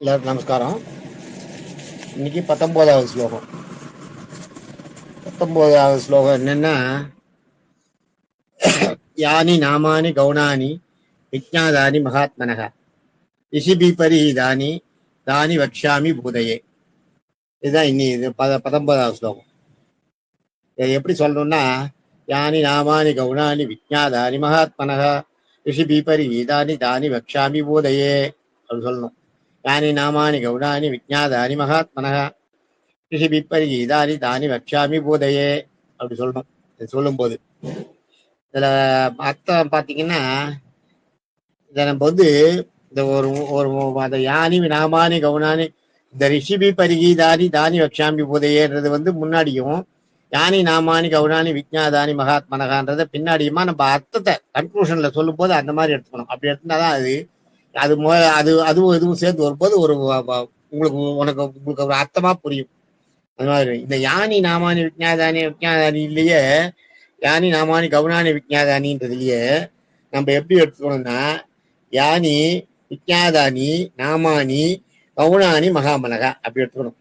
எல்லாருக்கும் நமஸ்காரம். இன்னைக்கு 19வது ஸ்லோகம். 19வது ஸ்லோகம் என்னன்னா, யானி நாமானி கவுனானி விஜ்ஞாதானி மகாத்மனக ரிஷிபி பரிஹிதானி தானி வக்ஷாமி பூதையே. இதுதான் இது 19வது ஸ்லோகம். இதை எப்படி சொல்லணும்னா, யானி நாமானி கவுனானி விஜ்ஞாதானி மகாத்மனக ரிஷிபி பரிஹிதானி தானி வக்ஷாமி பூதையே அப்படி சொல்லணும். யானி நாமானி கவுனானி விஜ்ஞாதானி மகாத்மனக ரிஷிபிப்பரிகீதானி தானி வக்ஷாமி பூதையே அப்படி சொல்லணும். சொல்லும் போது இதுல அர்த்தம் பாத்தீங்கன்னா, இதை நம்ம இந்த ஒரு யானி நாமானி கவுனானி இந்த ரிஷிபி பரிகீதானி தானி வக்ஷாமி பூதையேன்றது முன்னாடியும், யானி நாமானி கவுனானி விஜ்ஞாதானி மகாத்மனகான்றத பின்னாடியுமா நம்ம அர்த்தத்தை கன்க்ளூஷன்ல சொல்லும் போது அந்த மாதிரி எடுத்துக்கணும். அப்படி எடுத்துனாதான் அது அது அது அதுவும் இதுவும் சேர்ந்து வரும்போது உங்களுக்கு ஒரு அர்த்தமா புரியும். அது மாதிரி இந்த யானி நாமானி விஜ்ஞாதானி இல்லையே, யானி நாமானி கவுனானி விஜ்ஞாதானின்றதுலயே நம்ம எப்படி எடுத்துக்கணும்னா, யானி விஜ்ஞாதானி நாமானி கவுனானி மகாமனகா அப்படி எடுத்துக்கணும்.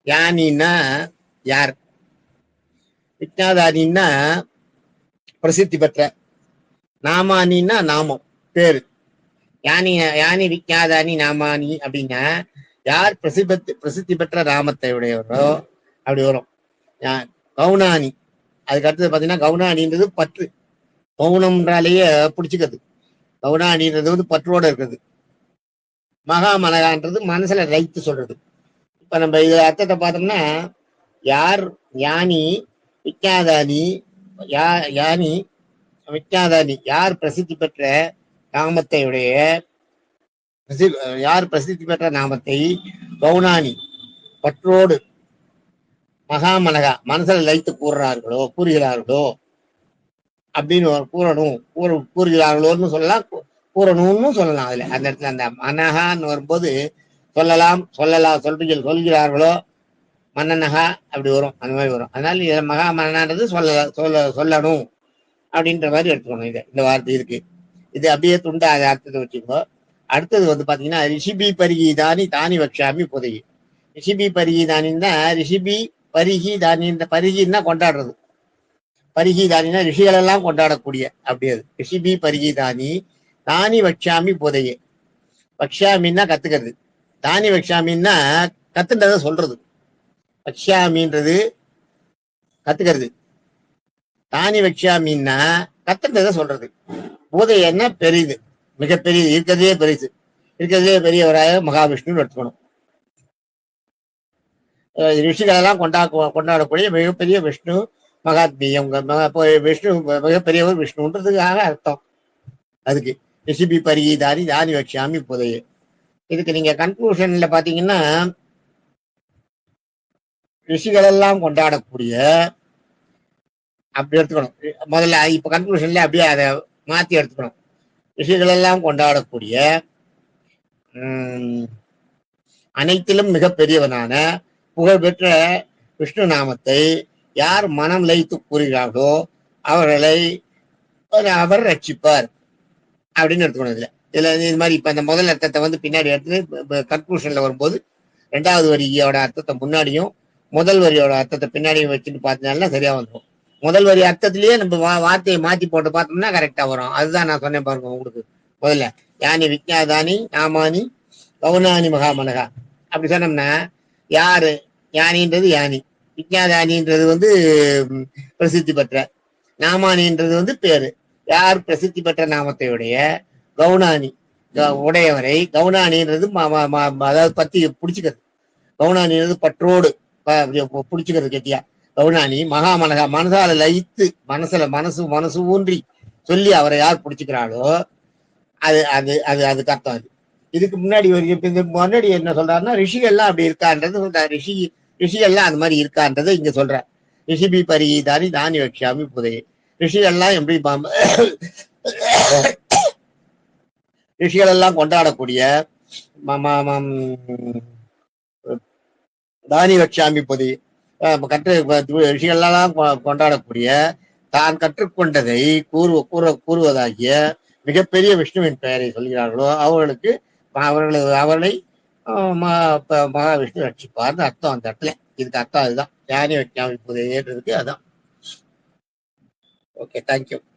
யானின்னா யார், விஜ்ஞாதானின்னா பிரசித்தி பெற்ற, நாமானின்னா நாமம் பேரு. யானி விஜ்ஞாதானி நாமானி அப்படின்னா யார் பிரசித்தி பெற்ற நாமத்தை உடையவரோ அப்படி வரும். கவுனானி, அதுக்கு அடுத்தது பாத்தீங்கன்னா கவுனானின்றது பற்று, கவுனம்ன்றாலேயே பிடிச்சிக்கிறது. கவுனானின்றது பற்றோட இருக்குது. மகாமனகான்றது மனசுல ரைத்து சொல்றது. இப்ப நம்ம இது அர்த்தத்தை பார்த்தோம்னா, யார் யானி விஜ்ஞாதானி யானி விஜ்ஞாதானி யார் பிரசித்தி பெற்ற நாமத்தை உடைய, யார் பிரசித்தி பெற்ற நாமத்தை கவுனானி பற்றோடு மகாமனகா மனசுல லைத்து கூறுகிறார்களோ அப்படின்னு கூறுகிறார்களோன்னு சொல்லலாம், கூறணும்னு சொல்லலாம். அதுல அந்த இடத்துல அந்த மனகான்னு வரும்போது சொல்கிறார்களோ மன்னனகா அப்படி வரும், அந்த மாதிரி வரும். அதனால இதுல மகாமனன்றது சொல்லணும் அப்படின்ற மாதிரி எடுத்துக்கணும். இந்த வார்த்தை இருக்கு. இது அப்படியே துண்டா அதை அர்த்தத்தை வச்சுக்கோ. அடுத்தது பாத்தீங்கன்னா, ரிஷிபி பரிகீதானி தானி வக்ஷாமி புதையி. ரிஷிபி பரிகீதானின்னா ரிஷிபி பரிகீதானி, இந்த பரிகின்னா கொண்டாடுறது, பரிகீதானின்னா ரிஷிகள் எல்லாம் கொண்டாடக்கூடிய அப்படியே ரிஷிபி பரிகீதானி தானி வக்ஷாமி புதையே. வக்ஷாமின்னா கத்துக்கிறது, தானி வக்ஷாமின்னா கத்துன்றத சொல்றது. வக்ஷாமின்றது கத்துக்கிறது, தானி வக்ஷாமின்னா கத்துன்றத சொல்றது. பூதையன்னா பெரிது, மிகப்பெரியது, இருக்கிறதே பெரியவராய மகாவிஷ்ணு எடுத்துக்கணும். ரிஷிகளெல்லாம் கொண்டாடக்கூடிய மிகப்பெரிய விஷ்ணு மகாத்மியம், விஷ்ணு மிகப்பெரியவர் விஷ்ணுன்றதுக்காக அர்த்தம். அதுக்கு ரிஷிபி பரிகீதானி தானி வக்ஷாமி புதையே. இதுக்கு நீங்க கன்க்ளூஷன்ல பாத்தீங்கன்னா, ரிஷிகளெல்லாம் கொண்டாடக்கூடிய அப்படி எடுத்துக்கணும். முதல்ல இப்ப கன்க்ளூஷன்ல அப்படியே அதை மாத்தி எடுத்துக்கணும். ரிஷிகள் எல்லாம் கொண்டாடக்கூடிய அனைத்திலும் மிக பெரியவனான புகழ்பெற்ற விஷ்ணு நாமத்தை யார் மனம் லயித்து கூறுகிறார்களோ அவர் ரட்சிப்பார் அப்படின்னு எடுத்துக்கணும். இதுல இது மாதிரி இப்ப அந்த முதல் அர்த்தத்தை பின்னாடி எடுத்து கன்க்ளூஷன்ல வரும்போது ரெண்டாவது வரியோட அர்த்தத்தை முன்னாடியும் முதல் வரியோட அர்த்தத்தை பின்னாடியும் வச்சுட்டு பார்த்தனால சரியா வந்துடும். முதல் வரி அர்த்தத்திலேயே நம்ம வார்த்தையை மாத்தி போட்டு பார்த்தோம்னா கரெக்டா வரும். அதுதான் நான் சொன்னேன் பாருங்க உங்களுக்கு. முதல்ல யானி விஜ்ஞாதானி நாமானி கவுனானி மகாமனகா அப்படி சொன்னோம்னா, யாரு யானின்றது யானி, விஜ்ஞாதானின்றது பிரசித்தி பெற்ற, நாமானின்றது பேரு. யார் பிரசித்தி பெற்ற நாமத்தையுடைய கவுனானி உடையவரை, கவுனானின்றது அதாவது பத்தி பிடிச்சுக்கிறது, கவுனானின்றது பற்றோடு பிடிச்சுக்கிறது கெட்டியா. கவுனானி மகாமனகா மனசால லயித்து மனசு ஊன்றி சொல்லி அவரை யார் பிடிச்சுக்கிறாளோ அதுக்கு அர்த்தம். இதுக்கு முன்னாடி முன்னாடி என்ன சொல்றாருன்னா, ரிஷிகள்லாம் அப்படி இருக்கான்றது சொல்றாரு. ரிஷிகள்லாம் அது மாதிரி இருக்கான்றது இங்க சொல்ற. ரிஷிபி பரிகீதானி தானி வக்ஷாமி புதையே. ரிஷிகள்லாம் எப்படி ரிஷிகள் எல்லாம் கொண்டாடக்கூடிய தானி வக்ஷாமி புதையே ரிஷிகளெல்லாம் கொண்டாடக்கூடிய தான் கற்றுக்கொண்டதை கூறுவதாகிய மிகப்பெரிய விஷ்ணுவின் பெயரை சொல்கிறார்களோ அவர்களை மகாவிஷ்ணு ரட்சிப்பார்னு அர்த்தம் அந்த இடத்துல. இதுக்கு அர்த்தம் அதுதான். யானி வைக்காமி புதையேன்றதுக்கு அதான். Okay, thank you.